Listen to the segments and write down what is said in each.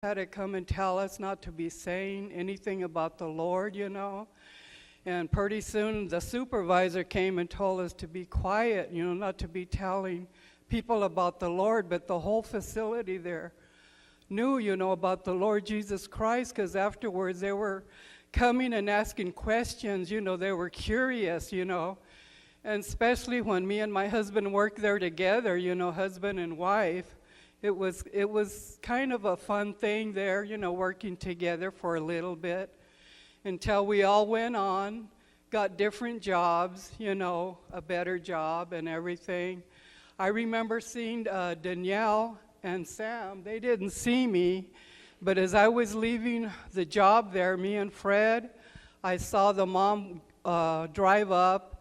had to come and tell us not to be saying anything about the Lord, And pretty soon the supervisor came and told us to be quiet, not to be telling people about the Lord, but the whole facility there knew, about the Lord Jesus Christ, because afterwards they were coming and asking questions, they were curious, and especially when me and my husband worked there together, husband and wife, it was kind of a fun thing there, working together for a little bit until we all went on, got different jobs, a better job and everything. I remember seeing Danielle and Sam. They didn't see me, but as I was leaving the job there, me and Fred, I saw the mom drive up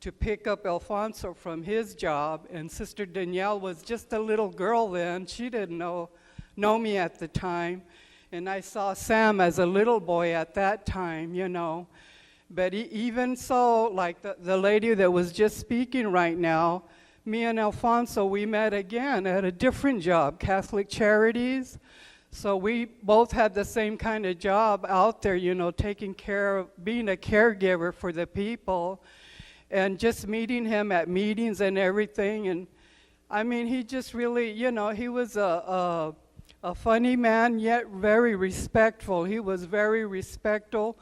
to pick up Alfonso from his job, and Sister Danielle was just a little girl then. She didn't know me at the time, and I saw Sam as a little boy at that time, But even so, like the lady that was just speaking right now, me and Alfonso, we met again at a different job, Catholic Charities. So we both had the same kind of job out there, taking care of, being a caregiver for the people, and just meeting him at meetings and everything. And I mean, he just really, he was a funny man, yet very respectful. He was very respectful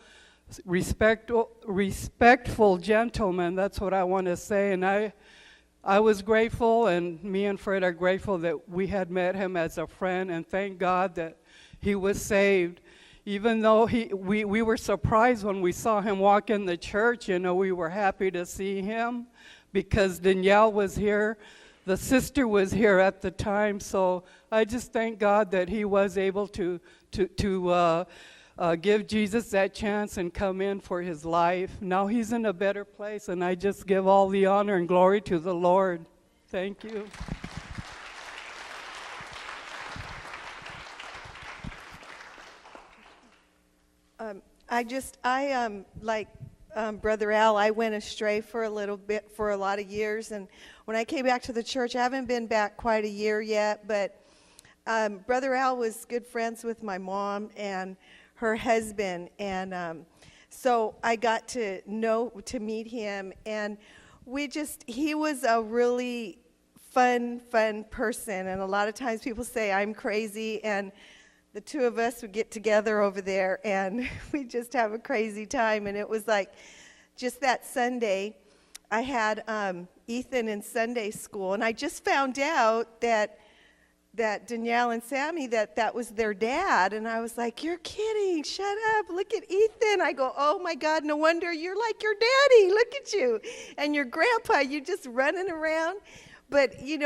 gentleman. That's what I want to say. And I was grateful, and me and Fred are grateful that we had met him as a friend, and thank God that he was saved. Even though we were surprised when we saw him walk in the church, we were happy to see him because Danielle was here. The sister was here at the time, so I just thank God that he was able to give Jesus that chance and come in for his life. Now he's in a better place, and I just give all the honor and glory to the Lord. Thank you. Like Brother Al, I went astray for a lot of years, and when I came back to the church, I haven't been back quite a year yet, but Brother Al was good friends with my mom and her husband, and so I got to meet him, and he was a really fun person, and a lot of times people say I'm crazy, and the two of us would get together over there, and we just have a crazy time. And it was like just that Sunday, I had Ethan in Sunday school, and I just found out that Danielle and Sammy, that was their dad. And I was like, you're kidding, shut up, look at Ethan. I go, oh my God, no wonder you're like your daddy, look at you. And your grandpa, you just running around. But, he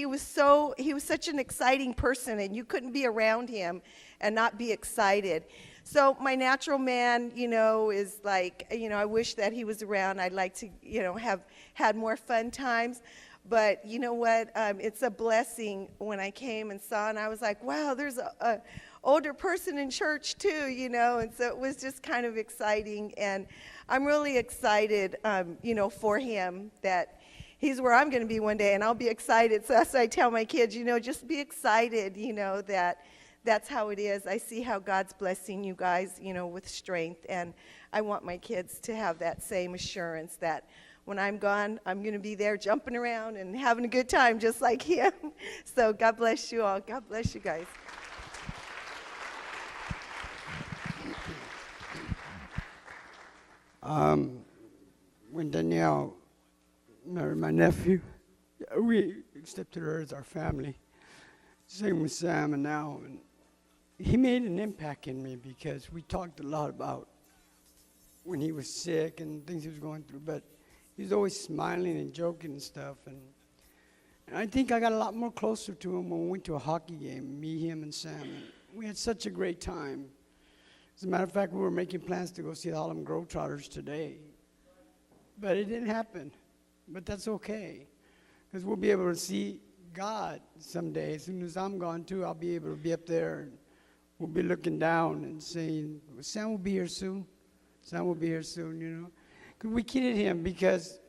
was such an exciting person, and you couldn't be around him and not be excited. So my natural man, is like, I wish that he was around. I'd like to, have had more fun times. But you know what? It's a blessing when I came and saw, and I was like, wow, there's a older person in church too, and so it was just kind of exciting. And I'm really excited, for him that he's where I'm going to be one day, and I'll be excited. So that's what I tell my kids, just be excited, that's how it is. I see how God's blessing you guys, with strength, and I want my kids to have that same assurance that when I'm gone, I'm going to be there jumping around and having a good time just like him. So God bless you all. God bless you guys. When Danielle married my nephew, we accepted her as our family. Same with Sam and now. And he made an impact in me because we talked a lot about when he was sick and things he was going through, but he was always smiling and joking and stuff. And I think I got a lot more closer to him when we went to a hockey game, me, him, and Sam. And we had such a great time. As a matter of fact, we were making plans to go see the Harlem Globetrotters today. But it didn't happen. But that's okay, because we'll be able to see God someday. As soon as I'm gone, too, I'll be able to be up there, and we'll be looking down and saying, Sam will be here soon. Sam will be here soon, Because we kidded him because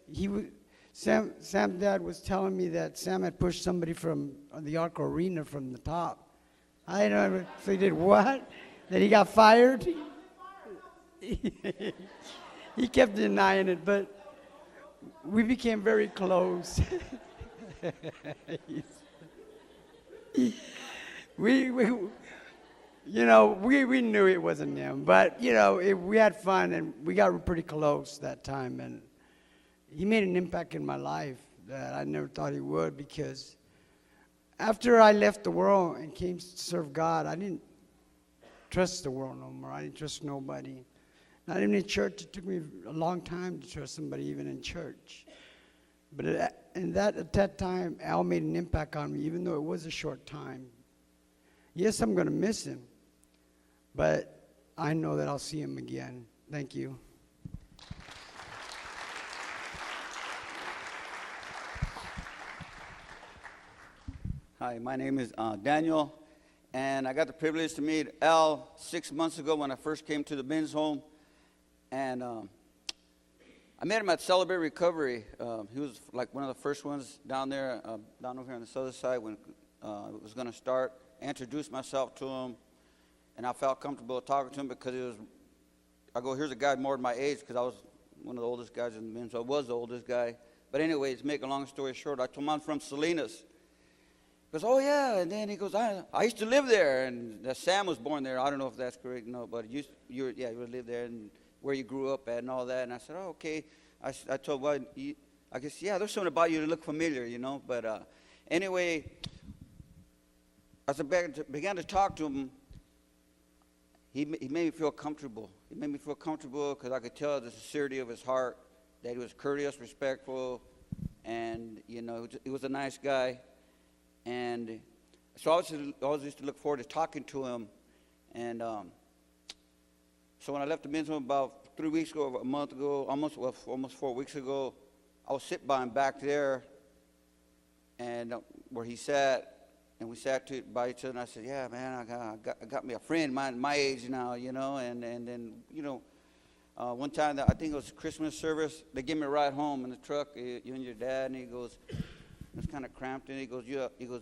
Sam's dad was telling me that Sam had pushed somebody from the Arco Arena from the top. I don't know if he did what? That he got fired? He kept denying it, but we became very close. we knew it wasn't him, but, we had fun, and we got pretty close that time, and he made an impact in my life that I never thought he would, because after I left the world and came to serve God, I didn't trust the world no more. I didn't trust nobody. Not even in church. It took me a long time to trust somebody, even in church. But at that time, Al made an impact on me, even though it was a short time. Yes, I'm going to miss him, but I know that I'll see him again. Thank you. Hi, my name is Daniel, and I got the privilege to meet Al 6 months ago when I first came to the men's home. And I met him at Celebrate Recovery. He was like one of the first ones down there, down over here on the southern side when it was going to start. I introduced myself to him, and I felt comfortable talking to him because here's a guy more than my age, because I was one of the oldest guys in the men's home. I was the oldest guy. But anyways, make a long story short, I told him I'm from Salinas. He goes, oh, yeah, and then he goes, I used to live there, and Sam was born there. I don't know if that's correct, no, but you lived there, and where you grew up at and all that. And I said, oh, okay. I told him, I guess, yeah, there's something about you that look familiar, But anyway, as I began to talk to him, he made me feel comfortable. He made me feel comfortable because I could tell the sincerity of his heart, that he was courteous, respectful, and, he was a nice guy. And so I always used to look forward to talking to him. And so when I left the men's home about 3 weeks ago, a month ago, almost 4 weeks ago, I was sitting by him back there, and where he sat, and we sat by each other. And I said, "Yeah, man, I got me a friend my age now, And then one time I think it was Christmas service, they gave me a ride home in the truck, you and your dad, and he goes, it was kind of cramped, and he goes,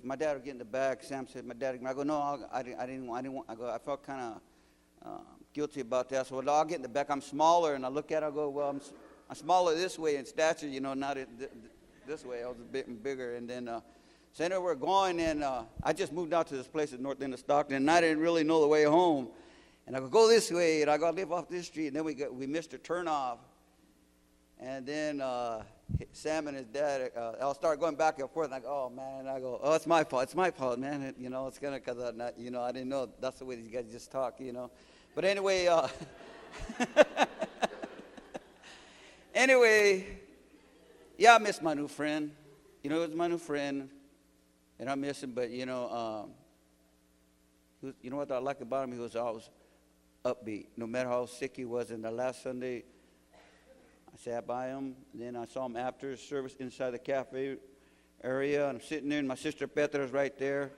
my dad will get in the back. Sam said, my dad. I go, no, I didn't want. I felt kind of guilty about that. So I'll get in the back. I'm smaller, and I look at it, I go, well, I'm smaller this way in stature, not this way. I was a bit bigger, and then so anyway, we're going, and I just moved out to this place at north end of Stockton, and I didn't really know the way home. And I go this way, and I got to live off this street, and then we missed a turnoff, and then Sam and his dad, I'll start going back and forth, and I go, oh, man, it's my fault, man, it's kind of because I didn't know that's the way these guys just talk, But anyway, yeah, I miss my new friend. It was my new friend, and I miss him, but, you know what I like about him? He was always upbeat, no matter how sick he was. And the last Sunday, I sat by him, and then I saw him after service inside the cafe area, and I'm sitting there, and my sister Petra's right there,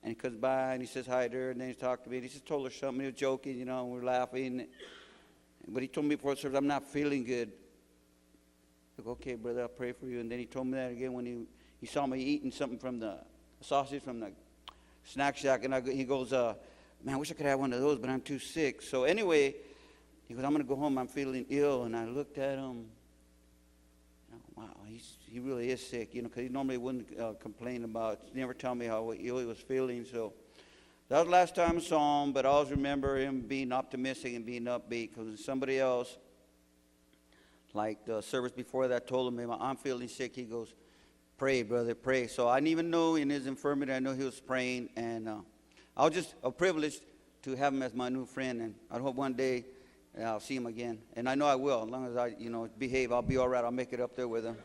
and he comes by, and he says hi to her, and then he talked to me, and he just told her something. He was joking, and we're laughing, but he told me before the service, I'm not feeling good. I go, okay, brother, I'll pray for you. And then he told me that again when he saw me eating something from the sausage from the snack shack, and he goes, man, I wish I could have one of those, but I'm too sick. So anyway, he goes, I'm going to go home, I'm feeling ill. And I looked at him, and I go, wow, he really is sick, because he normally wouldn't complain about, never tell me how ill he was feeling. So that was the last time I saw him, but I always remember him being optimistic and being upbeat, because somebody else, like the service before that, told him, I'm feeling sick. He goes, pray, brother, pray. So I didn't even know in his infirmity, I know he was praying, and I was just privileged to have him as my new friend, and I hope one day I'll see him again. And I know I will, as long as I behave, I'll be all right. I'll make it up there with him.